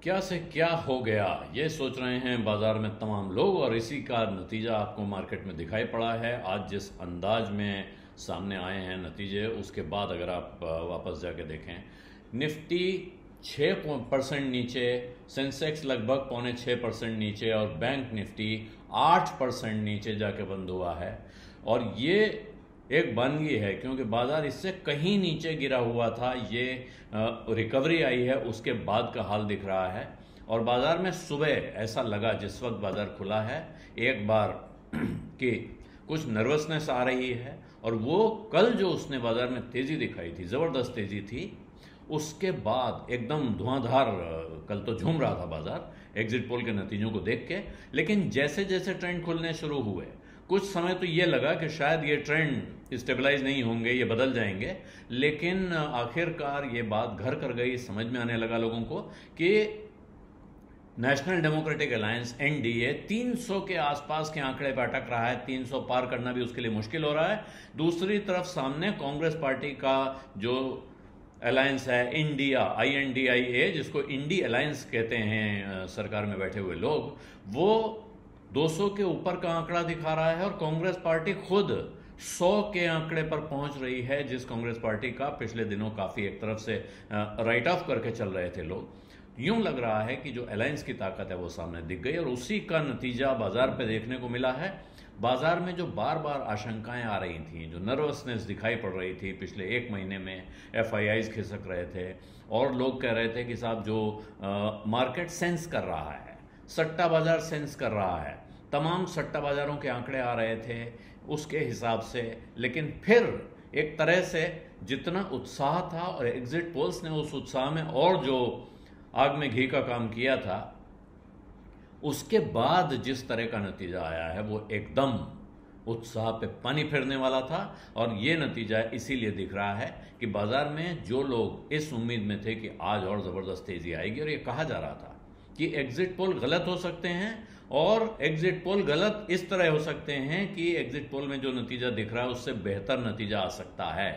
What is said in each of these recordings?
क्या से क्या हो गया ये सोच रहे हैं बाजार में तमाम लोग, और इसी का नतीजा आपको मार्केट में दिखाई पड़ा है। आज जिस अंदाज में सामने आए हैं नतीजे, उसके बाद अगर आप वापस जाके देखें, निफ्टी 6% नीचे, सेंसेक्स लगभग 5.25% नीचे और बैंक निफ्टी 8% नीचे जाके बंद हुआ है। और ये एक वानगी है क्योंकि बाजार इससे कहीं नीचे गिरा हुआ था। ये रिकवरी आई है उसके बाद का हाल दिख रहा है। और बाजार में सुबह ऐसा लगा जिस वक्त बाजार खुला है एक बार कि कुछ नर्वसनेस आ रही है, और वो कल जो उसने बाजार में तेजी दिखाई थी, जबरदस्त तेजी थी, उसके बाद एकदम धुआंधार कल तो झूम रहा था बाजार एग्जिट पोल के नतीजों को देख के। लेकिन जैसे जैसे ट्रेंड खुलने शुरू हुए, कुछ समय तो ये लगा कि शायद ये ट्रेंड स्टेबलाइज नहीं होंगे, ये बदल जाएंगे। लेकिन आखिरकार ये बात घर कर गई, समझ में आने लगा लोगों को कि नेशनल डेमोक्रेटिक अलायंस एनडीए 300 के आसपास के आंकड़े पर अटक रहा है। 300 पार करना भी उसके लिए मुश्किल हो रहा है। दूसरी तरफ सामने कांग्रेस पार्टी का जो अलायंस है इंडिया, INDIA, जिसको इंडी अलायंस कहते हैं सरकार में बैठे हुए लोग, वो 200 के ऊपर का आंकड़ा दिखा रहा है। और कांग्रेस पार्टी खुद 100 के आंकड़े पर पहुंच रही है, जिस कांग्रेस पार्टी का पिछले दिनों काफी एक तरफ से राइट ऑफ करके चल रहे थे लोग। यूं लग रहा है कि जो अलायंस की ताकत है वो सामने दिख गई, और उसी का नतीजा बाजार पे देखने को मिला है। बाजार में जो बार बार आशंकाएं आ रही थी, जो नर्वसनेस दिखाई पड़ रही थी पिछले एक महीने में, FIIs खिसक रहे थे और लोग कह रहे थे कि साहब जो मार्केट सेंस कर रहा है, सट्टा बाजार सेंस कर रहा है, तमाम सट्टा बाजारों के आंकड़े आ रहे थे उसके हिसाब से। लेकिन फिर एक तरह से जितना उत्साह था, और एग्जिट पोल्स ने उस उत्साह में और जो आग में घी का काम किया था, उसके बाद जिस तरह का नतीजा आया है वो एकदम उत्साह पे पानी फेरने वाला था। और ये नतीजा इसीलिए दिख रहा है कि बाजार में जो लोग इस उम्मीद में थे कि आज और जबरदस्त तेजी आएगी, और ये कहा जा रहा था कि एग्जिट पोल गलत हो सकते हैं, और एग्जिट पोल गलत इस तरह हो सकते हैं कि एग्जिट पोल में जो नतीजा दिख रहा है उससे बेहतर नतीजा आ सकता है,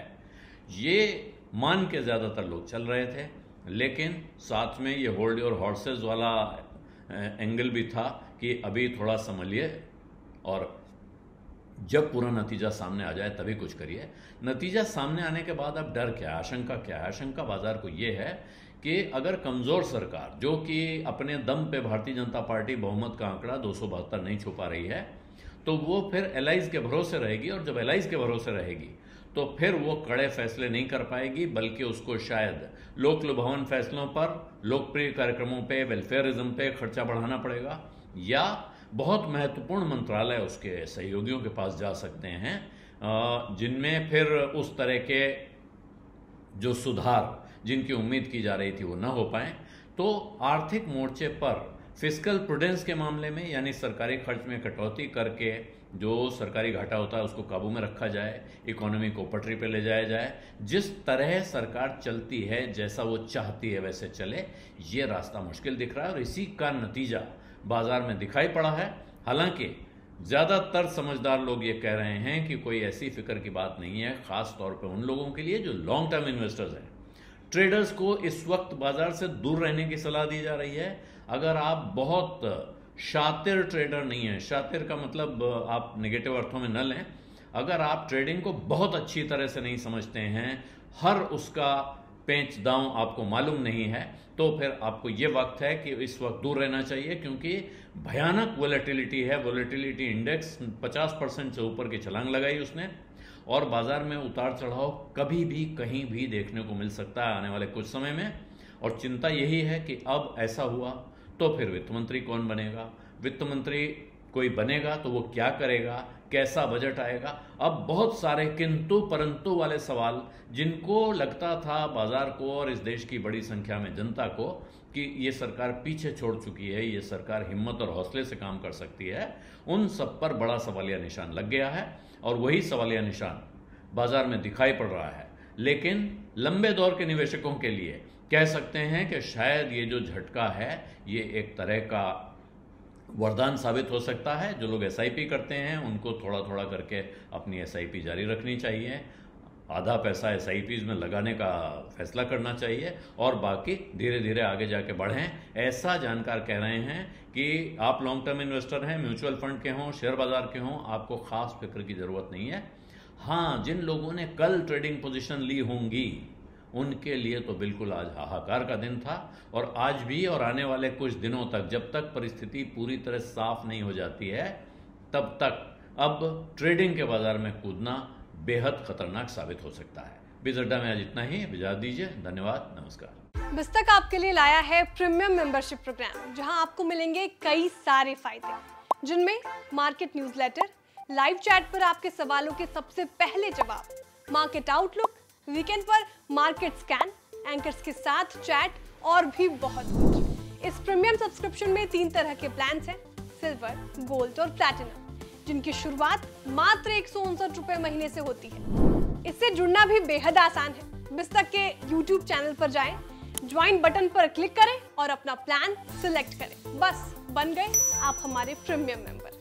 ये मान के ज्यादातर लोग चल रहे थे। लेकिन साथ में ये होल्ड योर हॉर्सेस वाला एंगल भी था कि अभी थोड़ा संभलिए, और जब पूरा नतीजा सामने आ जाए तभी कुछ करिए। नतीजा सामने आने के बाद अब डर क्या है, आशंका क्या है? आशंका बाजार को ये है कि अगर कमजोर सरकार, जो कि अपने दम पे भारतीय जनता पार्टी बहुमत का आंकड़ा 272 नहीं छुपा रही है, तो वो फिर एलाइज के भरोसे रहेगी। और जब एलाइज के भरोसे रहेगी तो फिर वो कड़े फैसले नहीं कर पाएगी, बल्कि उसको शायद लोक लुभावन फैसलों पर, लोकप्रिय कार्यक्रमों पे, वेलफेयरिज्म पे खर्चा बढ़ाना पड़ेगा, या बहुत महत्वपूर्ण मंत्रालय उसके सहयोगियों के पास जा सकते हैं जिनमें फिर उस तरह के जो सुधार जिनकी उम्मीद की जा रही थी वो ना हो पाए। तो आर्थिक मोर्चे पर फिस्कल प्रूडेंस के मामले में, यानी सरकारी खर्च में कटौती करके जो सरकारी घाटा होता है उसको काबू में रखा जाए, इकोनॉमी को पटरी पे ले जाया जाए, जिस तरह सरकार चलती है, जैसा वो चाहती है वैसे चले, ये रास्ता मुश्किल दिख रहा है। और इसी का नतीजा बाजार में दिखाई पड़ा है। हालांकि ज्यादातर समझदार लोग ये कह रहे हैं कि कोई ऐसी फिक्र की बात नहीं है, खास तौर पे उन लोगों के लिए जो लॉन्ग टर्म इन्वेस्टर्स हैं। ट्रेडर्स को इस वक्त बाजार से दूर रहने की सलाह दी जा रही है। अगर आप बहुत शातिर ट्रेडर नहीं है, शातिर का मतलब आप नेगेटिव अर्थों में न लें, अगर आप ट्रेडिंग को बहुत अच्छी तरह से नहीं समझते हैं, हर उसका पेंच दांव आपको मालूम नहीं है, तो फिर आपको ये वक्त है कि इस वक्त दूर रहना चाहिए, क्योंकि भयानक वोलेटिलिटी है। वोलेटिलिटी इंडेक्स 50% से ऊपर की छलांग लगाई उसने, और बाजार में उतार चढ़ाव कभी भी कहीं भी देखने को मिल सकता है आने वाले कुछ समय में। और चिंता यही है कि अब ऐसा हुआ तो फिर वित्त मंत्री कौन बनेगा, वित्त मंत्री कोई बनेगा तो वो क्या करेगा, कैसा बजट आएगा। अब बहुत सारे किंतु परंतु वाले सवाल, जिनको लगता था बाजार को और इस देश की बड़ी संख्या में जनता को कि ये सरकार पीछे छोड़ चुकी है, ये सरकार हिम्मत और हौसले से काम कर सकती है, उन सब पर बड़ा सवालिया निशान लग गया है। और वही सवालिया निशान बाजार में दिखाई पड़ रहा है। लेकिन लंबे दौर के निवेशकों के लिए कह सकते हैं कि शायद ये जो झटका है ये एक तरह का वरदान साबित हो सकता है। जो लोग SIP करते हैं उनको थोड़ा थोड़ा करके अपनी SIP जारी रखनी चाहिए। आधा पैसा SIPs में लगाने का फैसला करना चाहिए और बाकी धीरे धीरे आगे जाके बढ़ें। ऐसा जानकार कह रहे हैं कि आप लॉन्ग टर्म इन्वेस्टर हैं, म्यूचुअल फंड के हों, शेयर बाजार के हों, आपको खास फिक्र की ज़रूरत नहीं है। हाँ, जिन लोगों ने कल ट्रेडिंग पोजीशन ली होंगी उनके लिए तो बिल्कुल आज हाहाकार का दिन था, और आज भी और आने वाले कुछ दिनों तक, जब तक परिस्थिति पूरी तरह साफ नहीं हो जाती है, तब तक अब ट्रेडिंग के बाजार में कूदना बेहद खतरनाक साबित हो सकता है। बीज अड्डा में आज इतना ही, इजाजत दीजिए, धन्यवाद, नमस्कार। बिस्तक आपके लिए लाया है प्रीमियम मेंबरशिप प्रोग्राम, जहां आपको मिलेंगे कई सारे फायदे, जिनमें मार्केट न्यूज़लेटर, लाइव चैट पर आपके सवालों के सबसे पहले जवाब, मार्केट आउटलुक, वीकेंड पर मार्केट स्कैन, एंकर्स के साथ चैट और भी बहुत कुछ। इस प्रीमियम सब्सक्रिप्शन में 3 तरह के प्लान्स हैं, सिल्वर, गोल्ड और प्लैटिनम, जिनकी शुरुआत मात्र 159 रुपए महीने से होती है। इससे जुड़ना भी बेहद आसान है। बिस्तक के YouTube चैनल पर जाएं, ज्वाइन बटन पर क्लिक करें और अपना प्लान सिलेक्ट करें। बस बन गए आप हमारे प्रीमियम मेंबर।